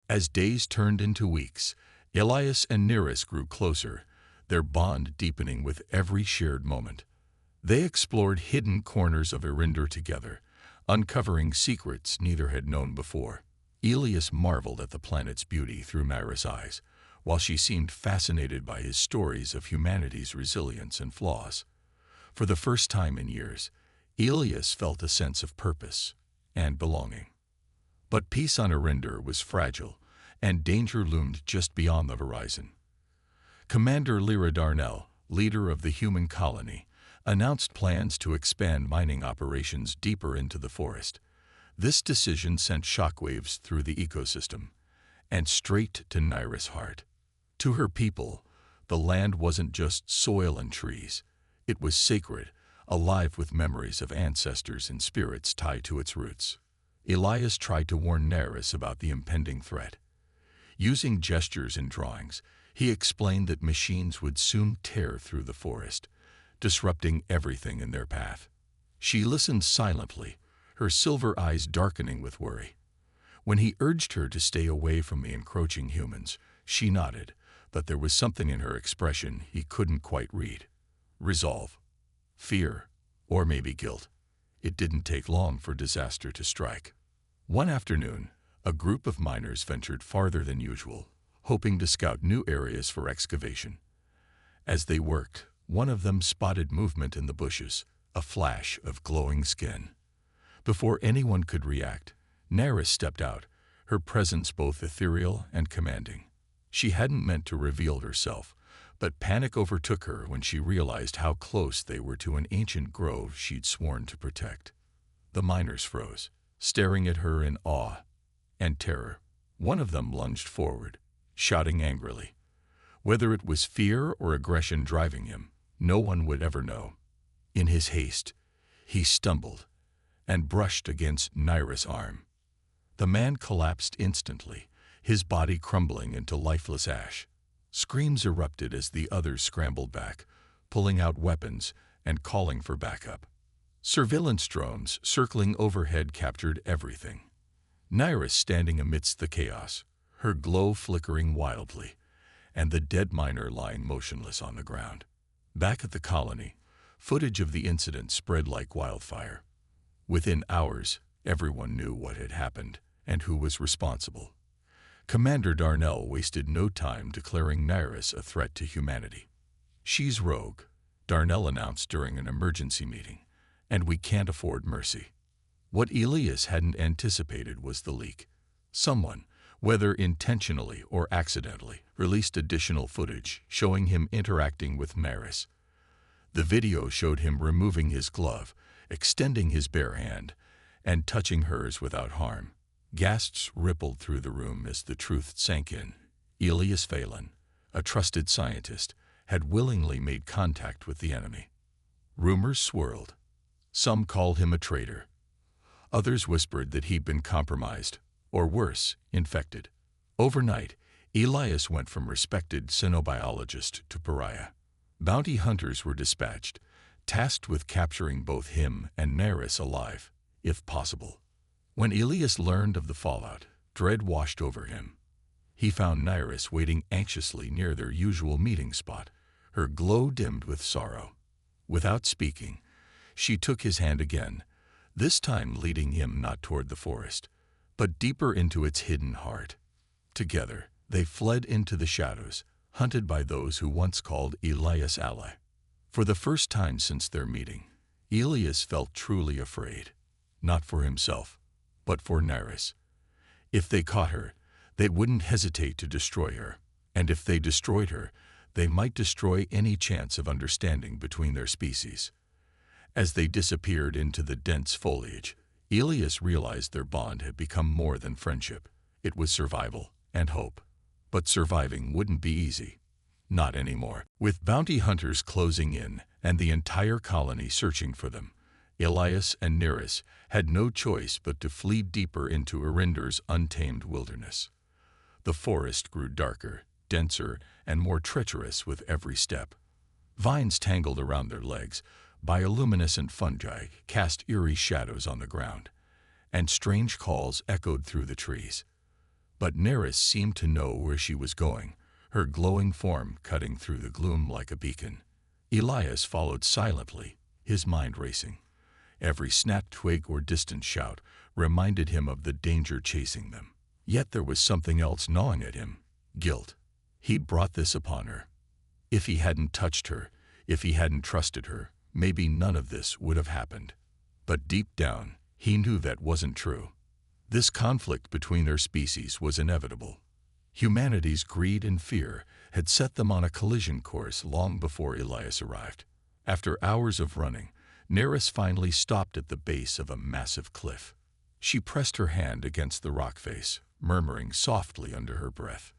As days turned into weeks, Elias and Neris grew closer, their bond deepening with every shared moment. They explored hidden corners of Erinder together, uncovering secrets neither had known before. Elias marveled at the planet's beauty through Neris' eyes, while she seemed fascinated by his stories of humanity's resilience and flaws. For the first time in years, Elias felt a sense of purpose and belonging. But peace on Erinder was fragile, and danger loomed just beyond the horizon. Commander Lyra Darnell, leader of the human colony, announced plans to expand mining operations deeper into the forest. This decision sent shockwaves through the ecosystem, and straight to Neris' heart. To her people, the land wasn't just soil and trees. It was sacred, alive with memories of ancestors and spirits tied to its roots. Elias tried to warn Neris about the impending threat. Using gestures and drawings, he explained that machines would soon tear through the forest, disrupting everything in their path. She listened silently, her silver eyes darkening with worry. When he urged her to stay away from the encroaching humans, she nodded, but there was something in her expression he couldn't quite read. Resolve, fear, or maybe guilt. It didn't take long for disaster to strike. One afternoon, a group of miners ventured farther than usual, hoping to scout new areas for excavation. As they worked, one of them spotted movement in the bushes, a flash of glowing skin. Before anyone could react, Neris stepped out, her presence both ethereal and commanding. She hadn't meant to reveal herself, but panic overtook her when she realized how close they were to an ancient grove she'd sworn to protect. The miners froze, staring at her in awe and terror. One of them lunged forward, shouting angrily. Whether it was fear or aggression driving him, no one would ever know. In his haste, he stumbled and brushed against Neris' arm. The man collapsed instantly, his body crumbling into lifeless ash. Screams erupted as the others scrambled back, pulling out weapons and calling for backup. Surveillance drones circling overhead captured everything. Neris standing amidst the chaos, her glow flickering wildly, and the dead miner lying motionless on the ground. Back at the colony, footage of the incident spread like wildfire. Within hours, everyone knew what had happened and who was responsible. Commander Darnell wasted no time declaring Neris a threat to humanity. "She's rogue," Darnell announced during an emergency meeting, "and we can't afford mercy." What Elias hadn't anticipated was the leak. Someone, whether intentionally or accidentally, released additional footage showing him interacting with Neris. The video showed him removing his glove, extending his bare hand, and touching hers without harm. Gasps rippled through the room as the truth sank in. Elias Phelan, a trusted scientist, had willingly made contact with the enemy. Rumors swirled. Some called him a traitor. Others whispered that he'd been compromised, or worse, infected. Overnight, Elias went from respected xenobiologist to pariah. Bounty hunters were dispatched, tasked with capturing both him and Neris alive, if possible. When Elias learned of the fallout, dread washed over him. He found Neris waiting anxiously near their usual meeting spot, her glow dimmed with sorrow. Without speaking, she took his hand again, this time leading him not toward the forest, but deeper into its hidden heart. Together, they fled into the shadows, hunted by those who once called Elias ally. For the first time since their meeting, Elias felt truly afraid, not for himself, but for Neris. If they caught her, they wouldn't hesitate to destroy her, and if they destroyed her, they might destroy any chance of understanding between their species. As they disappeared into the dense foliage, Elias realized their bond had become more than friendship. It was survival and hope. But surviving wouldn't be easy. Not anymore. With bounty hunters closing in and the entire colony searching for them, Elias and Neris had no choice but to flee deeper into Erinder's untamed wilderness. The forest grew darker, denser, and more treacherous with every step. Vines tangled around their legs, bioluminescent fungi cast eerie shadows on the ground, and strange calls echoed through the trees. But Neris seemed to know where she was going, her glowing form cutting through the gloom like a beacon. Elias followed silently, his mind racing. Every snapped twig or distant shout reminded him of the danger chasing them. Yet there was something else gnawing at him: guilt. He'd brought this upon her. If he hadn't touched her, if he hadn't trusted her, maybe none of this would have happened. But deep down, he knew that wasn't true. This conflict between their species was inevitable. Humanity's greed and fear had set them on a collision course long before Elias arrived. After hours of running, Neris finally stopped at the base of a massive cliff. She pressed her hand against the rock face, murmuring softly under her breath.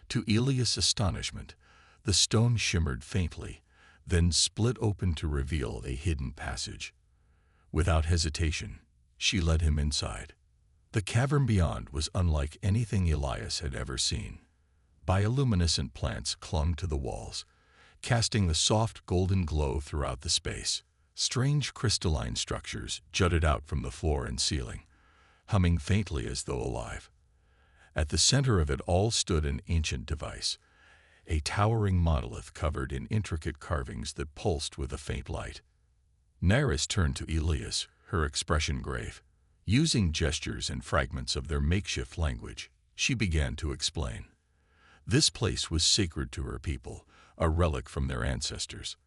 To Elias' astonishment, the stone shimmered faintly, then split open to reveal a hidden passage. Without hesitation, she led him inside. The cavern beyond was unlike anything Elias had ever seen. Bioluminescent plants clung to the walls, casting a soft golden glow throughout the space. Strange crystalline structures jutted out from the floor and ceiling, humming faintly as though alive. At the center of it all stood an ancient device, a towering monolith covered in intricate carvings that pulsed with a faint light. Neris turned to Elias, her expression grave. Using gestures and fragments of their makeshift language, she began to explain. This place was sacred to her people, a relic from their ancestors.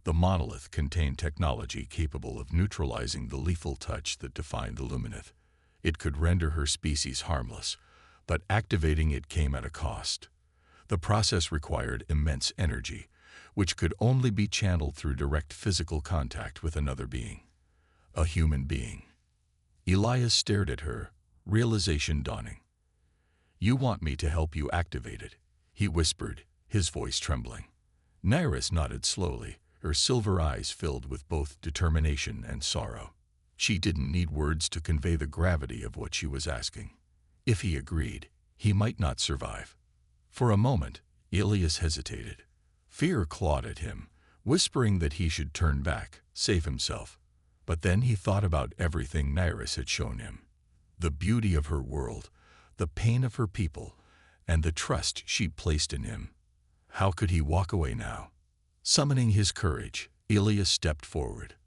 The monolith contained technology capable of neutralizing the lethal touch that defined the Lumineth. It could render her species harmless, but activating it came at a cost. The process required immense energy, which could only be channeled through direct physical contact with another being, a human being. Elias stared at her, realization dawning. "You want me to help you activate it," he whispered, his voice trembling. Neris nodded slowly, her silver eyes filled with both determination and sorrow. She didn't need words to convey the gravity of what she was asking. If he agreed, he might not survive. For a moment, Elias hesitated. Fear clawed at him, whispering that he should turn back, save himself. But then he thought about everything Neris had shown him. The beauty of her world, the pain of her people, and the trust she'd placed in him. How could he walk away now? Summoning his courage, Elias stepped forward.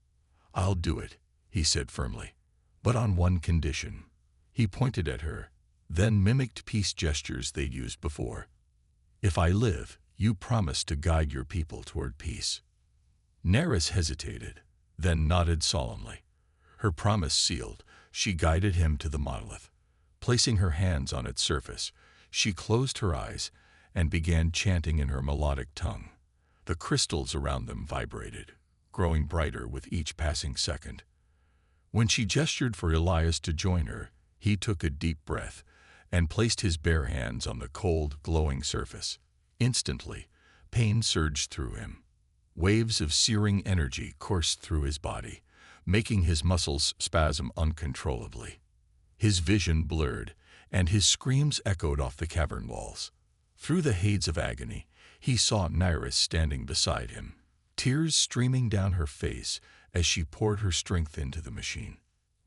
"I'll do it," he said firmly, "but on one condition." He pointed at her, then mimicked peace gestures they'd used before. "If I live, you promise to guide your people toward peace." Neris hesitated, then nodded solemnly. Her promise sealed, she guided him to the monolith. Placing her hands on its surface, she closed her eyes and began chanting in her melodic tongue. The crystals around them vibrated, growing brighter with each passing second. When she gestured for Elias to join her, he took a deep breath and placed his bare hands on the cold, glowing surface. Instantly, pain surged through him. Waves of searing energy coursed through his body, making his muscles spasm uncontrollably. His vision blurred, and his screams echoed off the cavern walls. Through the haze of agony, he saw Neris standing beside him, tears streaming down her face as she poured her strength into the machine.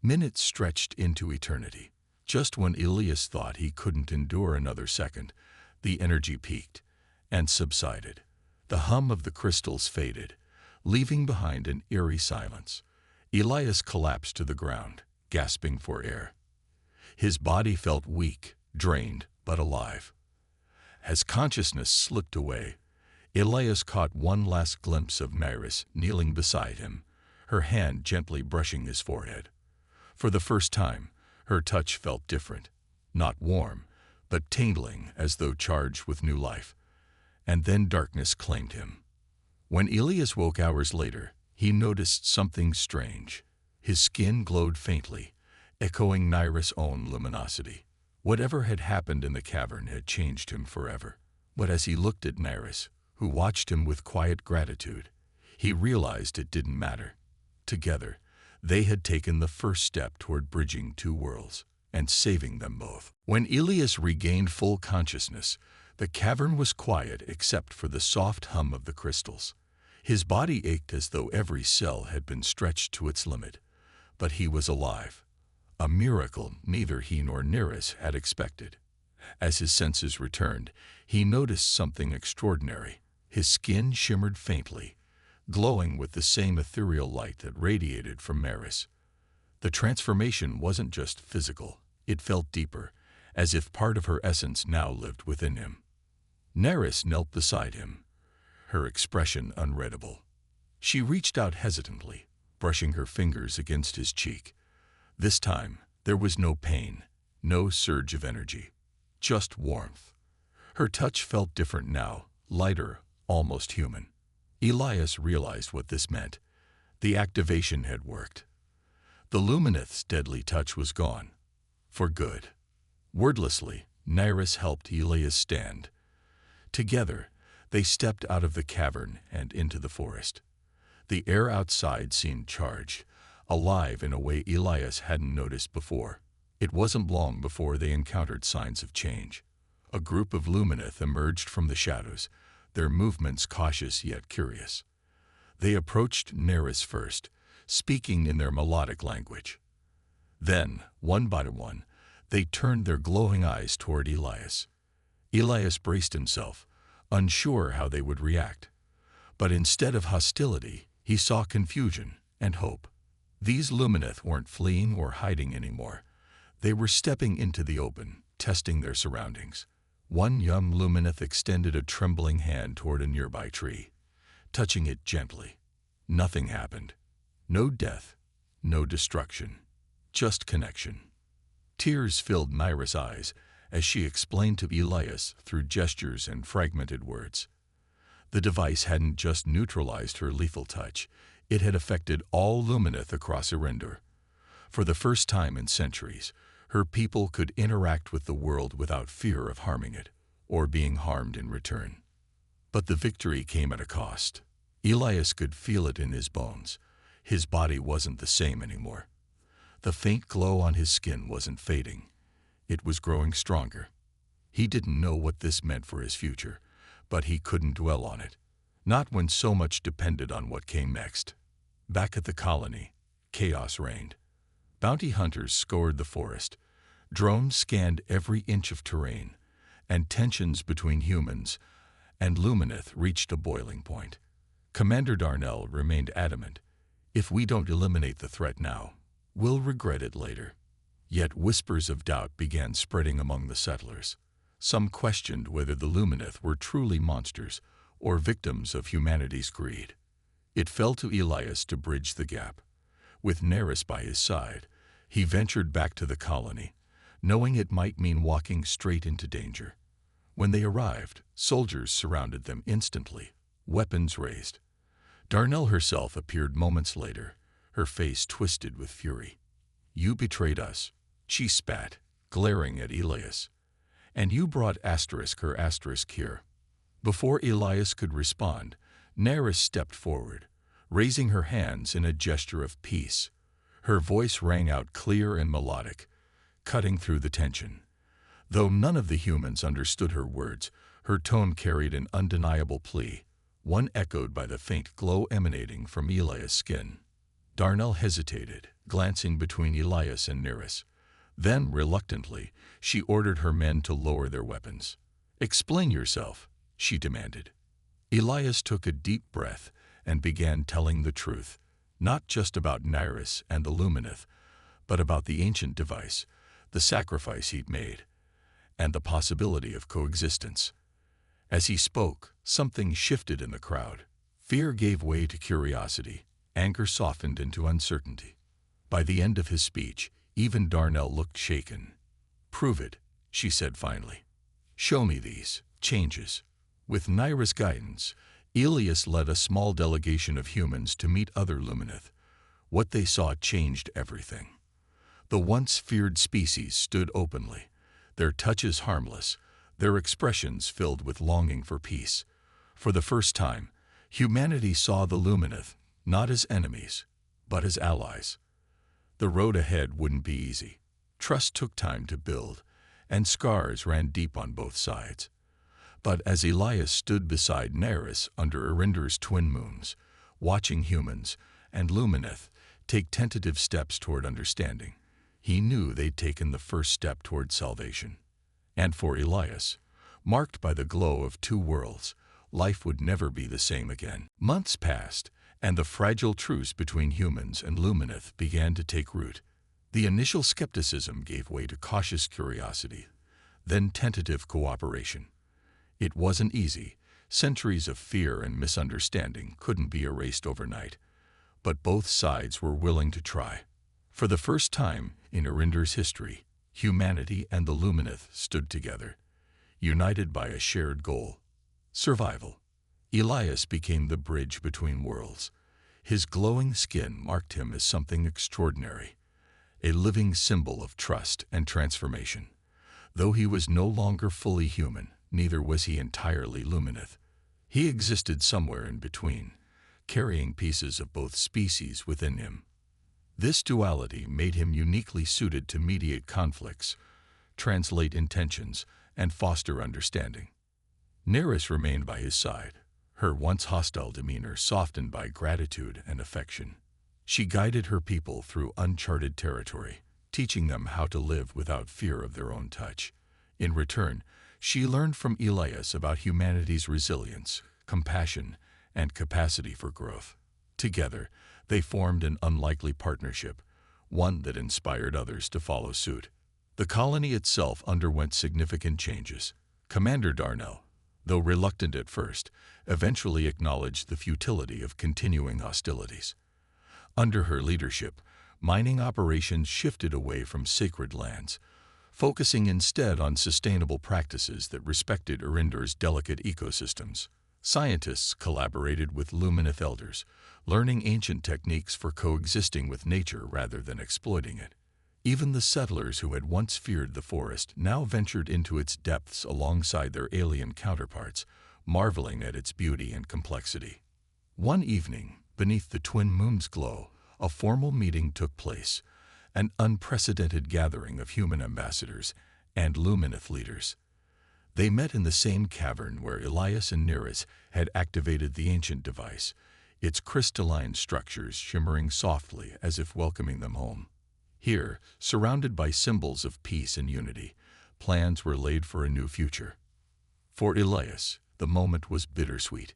Minutes stretched into eternity. Just when Elias thought he couldn't endure another second, the energy peaked and subsided. The hum of the crystals faded, leaving behind an eerie silence. Elias collapsed to the ground, gasping for air. His body felt weak, drained, but alive. As consciousness slipped away, Elias caught one last glimpse of Neris kneeling beside him, her hand gently brushing his forehead. For the first time, her touch felt different, not warm, but tingling as though charged with new life. And then darkness claimed him. When Elias woke hours later, he noticed something strange. His skin glowed faintly, echoing Neris' own luminosity. Whatever had happened in the cavern had changed him forever. But as he looked at Neris, who watched him with quiet gratitude, he realized it didn't matter. Together, they had taken the first step toward bridging two worlds and saving them both. When Elias regained full consciousness, the cavern was quiet except for the soft hum of the crystals. His body ached as though every cell had been stretched to its limit, but he was alive. A miracle neither he nor Neris had expected. As his senses returned, he noticed something extraordinary. His skin shimmered faintly, glowing with the same ethereal light that radiated from Neris. The transformation wasn't just physical, it felt deeper, as if part of her essence now lived within him. Neris knelt beside him, her expression unreadable. She reached out hesitantly, brushing her fingers against his cheek. This time, there was no pain, no surge of energy, just warmth. Her touch felt different now, lighter, almost human. Elias realized what this meant. The activation had worked. The Lumineth's deadly touch was gone. For good. Wordlessly, Neris helped Elias stand. Together, they stepped out of the cavern and into the forest. The air outside seemed charged, alive in a way Elias hadn't noticed before. It wasn't long before they encountered signs of change. A group of Lumineth emerged from the shadows, their movements cautious yet curious. They approached Neris first, speaking in their melodic language. Then, one by one, they turned their glowing eyes toward Elias. Elias braced himself, unsure how they would react. But instead of hostility, he saw confusion and hope. These Lumineth weren't fleeing or hiding anymore. They were stepping into the open, testing their surroundings. One young Lumineth extended a trembling hand toward a nearby tree, touching it gently. Nothing happened. No death, no destruction, just connection. Tears filled Neris' eyes as she explained to Elias through gestures and fragmented words. The device hadn't just neutralized her lethal touch, it had affected all Lumineth across Erendur. For the first time in centuries, her people could interact with the world without fear of harming it, or being harmed in return. But the victory came at a cost. Elias could feel it in his bones. His body wasn't the same anymore. The faint glow on his skin wasn't fading. It was growing stronger. He didn't know what this meant for his future, but he couldn't dwell on it. Not when so much depended on what came next. Back at the colony, chaos reigned. Bounty hunters scoured the forest. Drones scanned every inch of terrain, and tensions between humans and Lumineth reached a boiling point. Commander Darnell remained adamant. If we don't eliminate the threat now, we'll regret it later. Yet whispers of doubt began spreading among the settlers. Some questioned whether the Lumineth were truly monsters or victims of humanity's greed. It fell to Elias to bridge the gap. With Neris by his side, he ventured back to the colony, knowing it might mean walking straight into danger. When they arrived, soldiers surrounded them instantly, weapons raised. Darnell herself appeared moments later, her face twisted with fury. "You betrayed us," she spat, glaring at Elias. "And you brought her asterisk here." Before Elias could respond, Neris stepped forward, raising her hands in a gesture of peace. Her voice rang out clear and melodic, cutting through the tension. Though none of the humans understood her words, her tone carried an undeniable plea, one echoed by the faint glow emanating from Elias' skin. Darnell hesitated, glancing between Elias and Neris. Then, reluctantly, she ordered her men to lower their weapons. "Explain yourself," she demanded. Elias took a deep breath and began telling the truth, not just about Neris and the Lumineth, but about the ancient device, the sacrifice he'd made, and the possibility of coexistence. As he spoke, something shifted in the crowd. Fear gave way to curiosity, anger softened into uncertainty. By the end of his speech, even Darnell looked shaken. "Prove it," she said finally. "Show me these changes." With Neris' guidance, Elias led a small delegation of humans to meet other Lumineth. What they saw changed everything. The once feared species stood openly, their touches harmless, their expressions filled with longing for peace. For the first time, humanity saw the Lumineth not as enemies, but as allies. The road ahead wouldn't be easy. Trust took time to build, and scars ran deep on both sides. But as Elias stood beside Neris under Erendur's twin moons, watching humans and Lumineth take tentative steps toward understanding, he knew they'd taken the first step toward salvation. And for Elias, marked by the glow of two worlds, life would never be the same again. Months passed, and the fragile truce between humans and Lumineth began to take root. The initial skepticism gave way to cautious curiosity, then tentative cooperation. It wasn't easy. Centuries of fear and misunderstanding couldn't be erased overnight, but both sides were willing to try. For the first time in Arinder's history, humanity and the Lumineth stood together, united by a shared goal: survival. Elias became the bridge between worlds. His glowing skin marked him as something extraordinary, a living symbol of trust and transformation. Though he was no longer fully human, neither was he entirely Lumineth. He existed somewhere in between, carrying pieces of both species within him. This duality made him uniquely suited to mediate conflicts, translate intentions, and foster understanding. Neris remained by his side, her once hostile demeanor softened by gratitude and affection. She guided her people through uncharted territory, teaching them how to live without fear of their own touch. In return, she learned from Elias about humanity's resilience, compassion, and capacity for growth. Together, they formed an unlikely partnership, one that inspired others to follow suit. The colony itself underwent significant changes. Commander Darnell, though reluctant at first, eventually acknowledged the futility of continuing hostilities. Under her leadership, mining operations shifted away from sacred lands, focusing instead on sustainable practices that respected Arinder's delicate ecosystems. Scientists collaborated with Lumineth elders, learning ancient techniques for coexisting with nature rather than exploiting it. Even the settlers who had once feared the forest now ventured into its depths alongside their alien counterparts, marveling at its beauty and complexity. One evening, beneath the twin moon's glow, a formal meeting took place, an unprecedented gathering of human ambassadors and Lumineth leaders. They met in the same cavern where Elias and Neris had activated the ancient device, its crystalline structures shimmering softly as if welcoming them home. Here, surrounded by symbols of peace and unity, plans were laid for a new future. For Elias, the moment was bittersweet.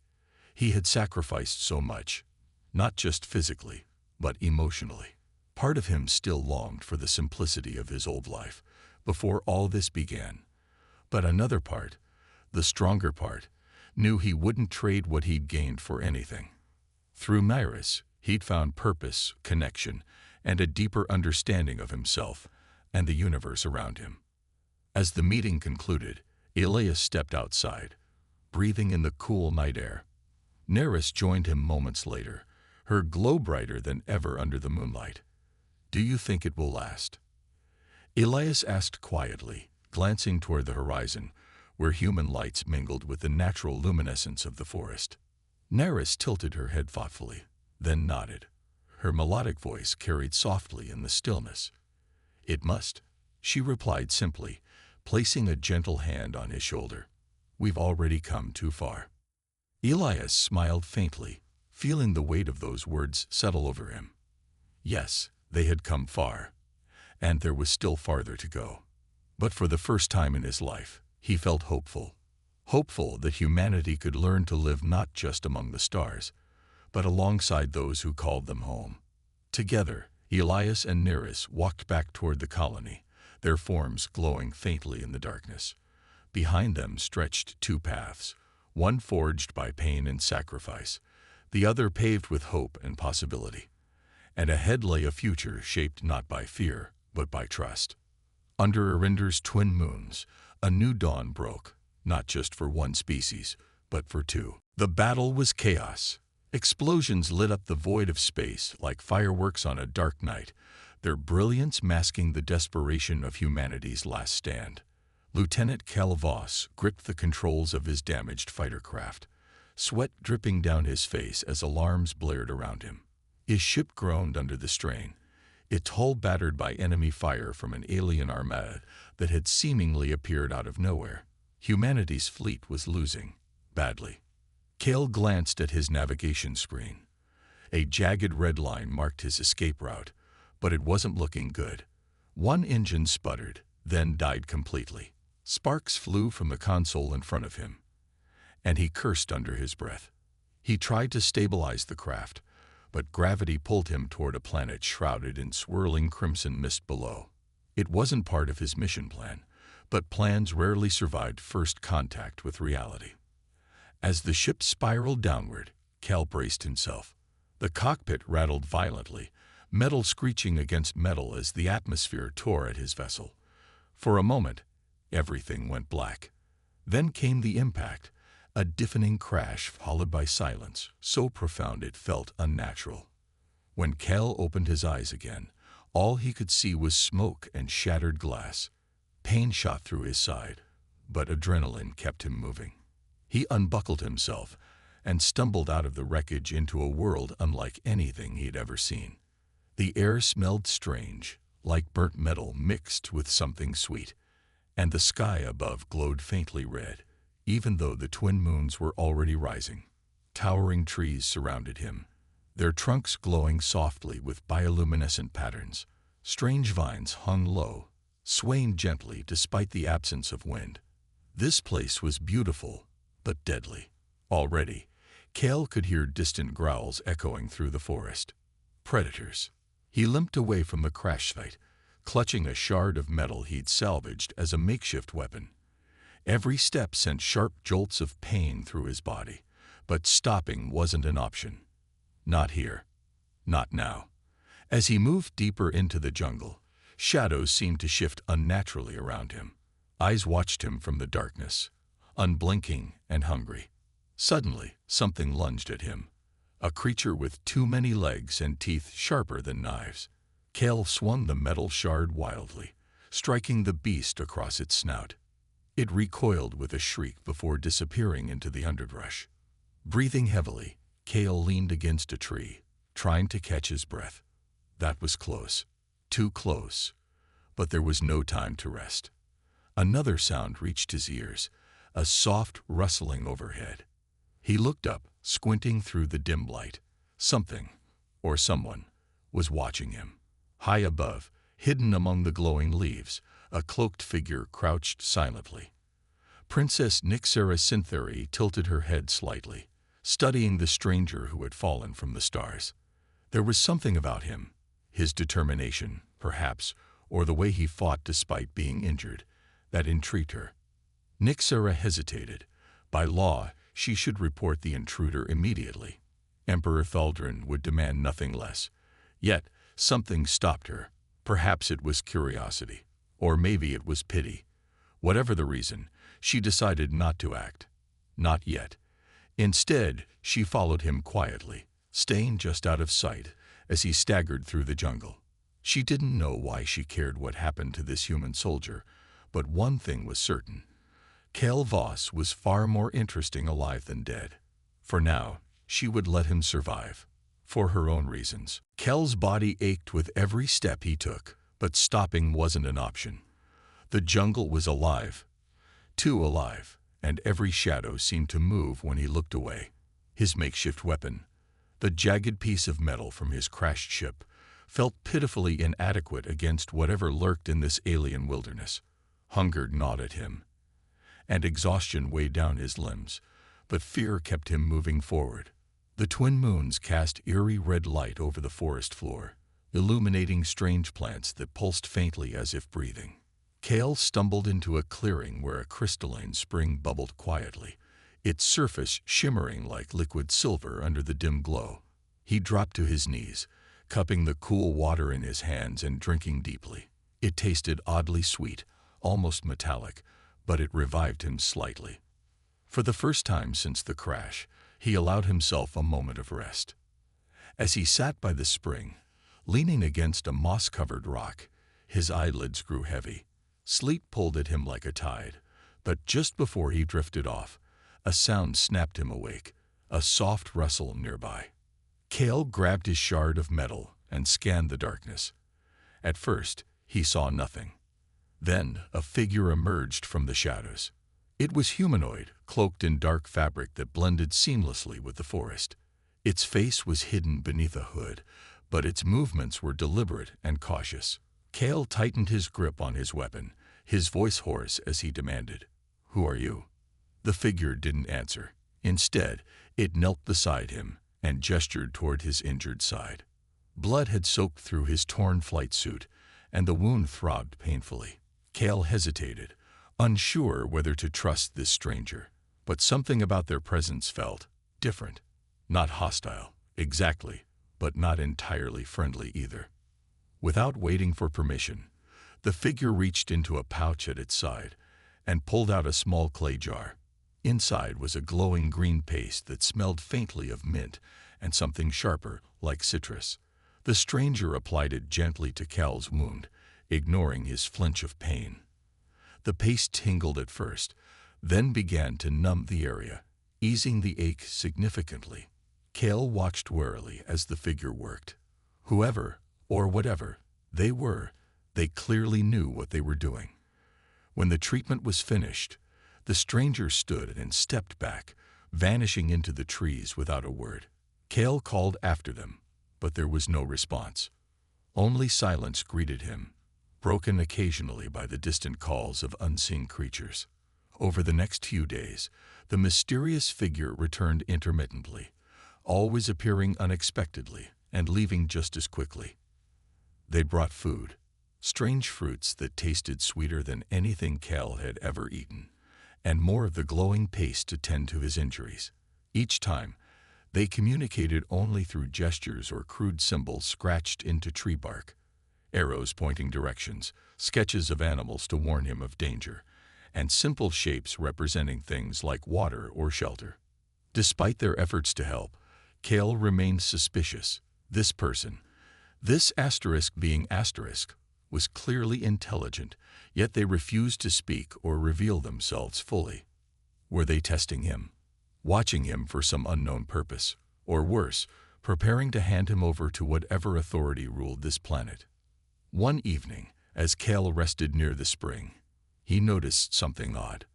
He had sacrificed so much, not just physically, but emotionally. Part of him still longed for the simplicity of his old life before all this began. But another part, the stronger part, knew he wouldn't trade what he'd gained for anything. Through Neris, he'd found purpose, connection, and a deeper understanding of himself and the universe around him. As the meeting concluded, Elias stepped outside, breathing in the cool night air. Neris joined him moments later, her glow brighter than ever under the moonlight. "Do you think it will last?" Elias asked quietly, glancing toward the horizon, where human lights mingled with the natural luminescence of the forest. Neris tilted her head thoughtfully, then nodded. Her melodic voice carried softly in the stillness. "It must," she replied simply, placing a gentle hand on his shoulder. "We've already come too far." Elias smiled faintly, feeling the weight of those words settle over him. Yes, they had come far, and there was still farther to go. But for the first time in his life, he felt hopeful. Hopeful that humanity could learn to live not just among the stars, but alongside those who called them home. Together, Elias and Neris walked back toward the colony, their forms glowing faintly in the darkness. Behind them stretched two paths, one forged by pain and sacrifice, the other paved with hope and possibility. And ahead lay a future shaped not by fear, but by trust. Under Arinder's twin moons, a new dawn broke, not just for one species, but for two. The battle was chaos. Explosions lit up the void of space like fireworks on a dark night, their brilliance masking the desperation of humanity's last stand. Lieutenant Calvos gripped the controls of his damaged fighter craft, sweat dripping down his face as alarms blared around him. His ship groaned under the strain, its hull battered by enemy fire from an alien armada that had seemingly appeared out of nowhere. Humanity's fleet was losing, badly. Cale glanced at his navigation screen. A jagged red line marked his escape route, but it wasn't looking good. One engine sputtered, then died completely. Sparks flew from the console in front of him, and he cursed under his breath. He tried to stabilize the craft, but gravity pulled him toward a planet shrouded in swirling crimson mist below. It wasn't part of his mission plan, but plans rarely survived first contact with reality. As the ship spiraled downward, Cal braced himself. The cockpit rattled violently, metal screeching against metal as the atmosphere tore at his vessel. For a moment, everything went black. Then came the impact, a deafening crash followed by silence, so profound it felt unnatural. When Cal opened his eyes again, all he could see was smoke and shattered glass. Pain shot through his side, but adrenaline kept him moving. He unbuckled himself and stumbled out of the wreckage into a world unlike anything he'd ever seen. The air smelled strange, like burnt metal mixed with something sweet, and the sky above glowed faintly red, even though the twin moons were already rising. Towering trees surrounded him, their trunks glowing softly with bioluminescent patterns. Strange vines hung low, swaying gently despite the absence of wind. This place was beautiful, but deadly. Already, Cal could hear distant growls echoing through the forest. Predators. He limped away from the crash site, clutching a shard of metal he'd salvaged as a makeshift weapon. Every step sent sharp jolts of pain through his body, but stopping wasn't an option. Not here. Not now. As he moved deeper into the jungle, shadows seemed to shift unnaturally around him. Eyes watched him from the darkness, unblinking and hungry. Suddenly, something lunged at him. A creature with too many legs and teeth sharper than knives. Cal swung the metal shard wildly, striking the beast across its snout. It recoiled with a shriek before disappearing into the underbrush. Breathing heavily, Cal leaned against a tree, trying to catch his breath. That was close. Too close. But there was no time to rest. Another sound reached his ears, a soft rustling overhead. He looked up, squinting through the dim light. Something, or someone, was watching him. High above, hidden among the glowing leaves, a cloaked figure crouched silently. Princess Nyxera Syntheri tilted her head slightly, studying the stranger who had fallen from the stars. There was something about him, his determination, perhaps, or the way he fought despite being injured, that intrigued her. Nyxera hesitated. By law, she should report the intruder immediately. Emperor Thaldrin would demand nothing less. Yet, something stopped her. Perhaps it was curiosity, or maybe it was pity. Whatever the reason, she decided not to act. Not yet. Instead, she followed him quietly, staying just out of sight as he staggered through the jungle. She didn't know why she cared what happened to this human soldier, but one thing was certain. Cal Voss was far more interesting alive than dead. For now, she would let him survive. For her own reasons. Cal's body ached with every step he took, but stopping wasn't an option. The jungle was alive. Too alive, and every shadow seemed to move when he looked away. His makeshift weapon, the jagged piece of metal from his crashed ship, felt pitifully inadequate against whatever lurked in this alien wilderness. Hunger gnawed at him, and exhaustion weighed down his limbs, but fear kept him moving forward. The twin moons cast eerie red light over the forest floor, illuminating strange plants that pulsed faintly as if breathing. Cal stumbled into a clearing where a crystalline spring bubbled quietly, its surface shimmering like liquid silver under the dim glow. He dropped to his knees, cupping the cool water in his hands and drinking deeply. It tasted oddly sweet, almost metallic, but it revived him slightly. For the first time since the crash, he allowed himself a moment of rest. As he sat by the spring, leaning against a moss-covered rock, his eyelids grew heavy. Sleep pulled at him like a tide, but just before he drifted off, a sound snapped him awake, a soft rustle nearby. Cal grabbed his shard of metal and scanned the darkness. At first, he saw nothing. Then, a figure emerged from the shadows. It was humanoid, cloaked in dark fabric that blended seamlessly with the forest. Its face was hidden beneath a hood, but its movements were deliberate and cautious. Cal tightened his grip on his weapon, his voice hoarse as he demanded, "Who are you?" The figure didn't answer. Instead, it knelt beside him and gestured toward his injured side. Blood had soaked through his torn flight suit, and the wound throbbed painfully. Cale hesitated, unsure whether to trust this stranger, but something about their presence felt different. Not hostile, exactly, but not entirely friendly either. Without waiting for permission, the figure reached into a pouch at its side and pulled out a small clay jar. Inside was a glowing green paste that smelled faintly of mint and something sharper, like citrus. The stranger applied it gently to Cale's wound, ignoring his flinch of pain. The paste tingled at first, then began to numb the area, easing the ache significantly. Cale watched warily as the figure worked. Whoever, or whatever, they were, they clearly knew what they were doing. When the treatment was finished, the stranger stood and stepped back, vanishing into the trees without a word. Cale called after them, but there was no response. Only silence greeted him, broken occasionally by the distant calls of unseen creatures. Over the next few days, the mysterious figure returned intermittently, always appearing unexpectedly and leaving just as quickly. They brought food, strange fruits that tasted sweeter than anything Cale had ever eaten, and more of the glowing paste to tend to his injuries. Each time, they communicated only through gestures or crude symbols scratched into tree bark, arrows pointing directions, sketches of animals to warn him of danger, and simple shapes representing things like water or shelter. Despite their efforts to help, Cale remained suspicious. This person, this asterisk being asterisk, was clearly intelligent, yet they refused to speak or reveal themselves fully. Were they testing him, watching him for some unknown purpose, or worse, preparing to hand him over to whatever authority ruled this planet? One evening, as Cale rested near the spring, he noticed something odd.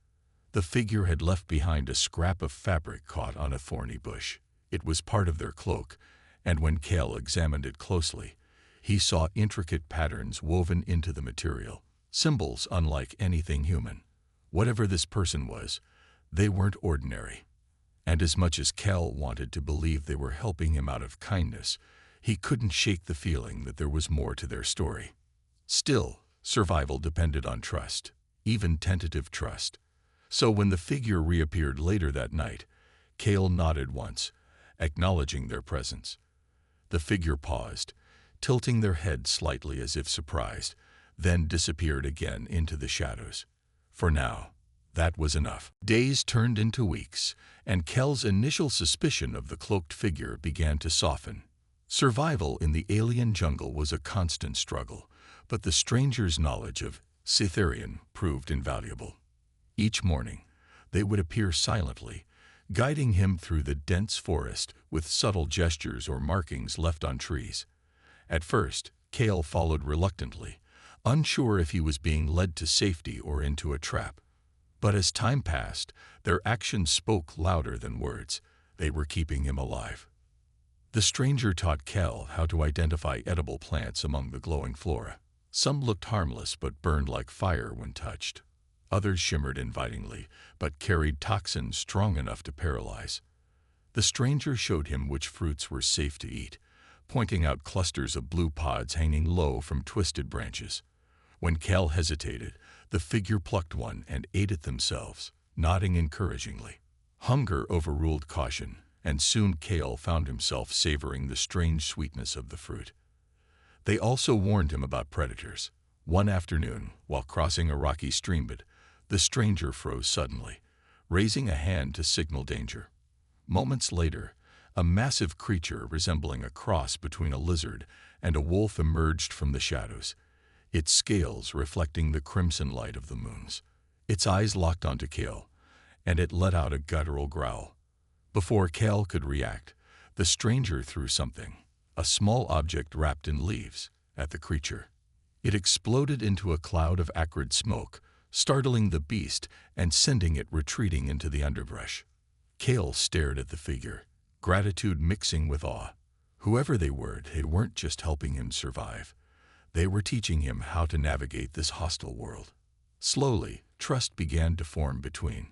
The figure had left behind a scrap of fabric caught on a thorny bush. It was part of their cloak, and when Cale examined it closely, he saw intricate patterns woven into the material, symbols unlike anything human. Whatever this person was, they weren't ordinary. And as much as Cale wanted to believe they were helping him out of kindness, he couldn't shake the feeling that there was more to their story. Still, survival depended on trust, even tentative trust. So when the figure reappeared later that night, Cale nodded once, acknowledging their presence. The figure paused, tilting their head slightly as if surprised, then disappeared again into the shadows. For now, that was enough. Days turned into weeks, and Cale's initial suspicion of the cloaked figure began to soften. Survival in the alien jungle was a constant struggle, but the stranger's knowledge of Cytherian proved invaluable. Each morning, they would appear silently, guiding him through the dense forest with subtle gestures or markings left on trees. At first, Cale followed reluctantly, unsure if he was being led to safety or into a trap. But as time passed, their actions spoke louder than words. They were keeping him alive. The stranger taught Cale how to identify edible plants among the glowing flora. Some looked harmless but burned like fire when touched. Others shimmered invitingly, but carried toxins strong enough to paralyze. The stranger showed him which fruits were safe to eat, pointing out clusters of blue pods hanging low from twisted branches. When Cale hesitated, the figure plucked one and ate it themselves, nodding encouragingly. Hunger overruled caution, and soon Cale found himself savoring the strange sweetness of the fruit. They also warned him about predators. One afternoon, while crossing a rocky streambed, the stranger froze suddenly, raising a hand to signal danger. Moments later, a massive creature resembling a cross between a lizard and a wolf emerged from the shadows, its scales reflecting the crimson light of the moons. Its eyes locked onto Cale, and it let out a guttural growl. Before Cale could react, the stranger threw something, a small object wrapped in leaves, at the creature. It exploded into a cloud of acrid smoke, startling the beast and sending it retreating into the underbrush. Cale stared at the figure, gratitude mixing with awe. Whoever they weren't just helping him survive. They were teaching him how to navigate this hostile world. Slowly, trust began to form between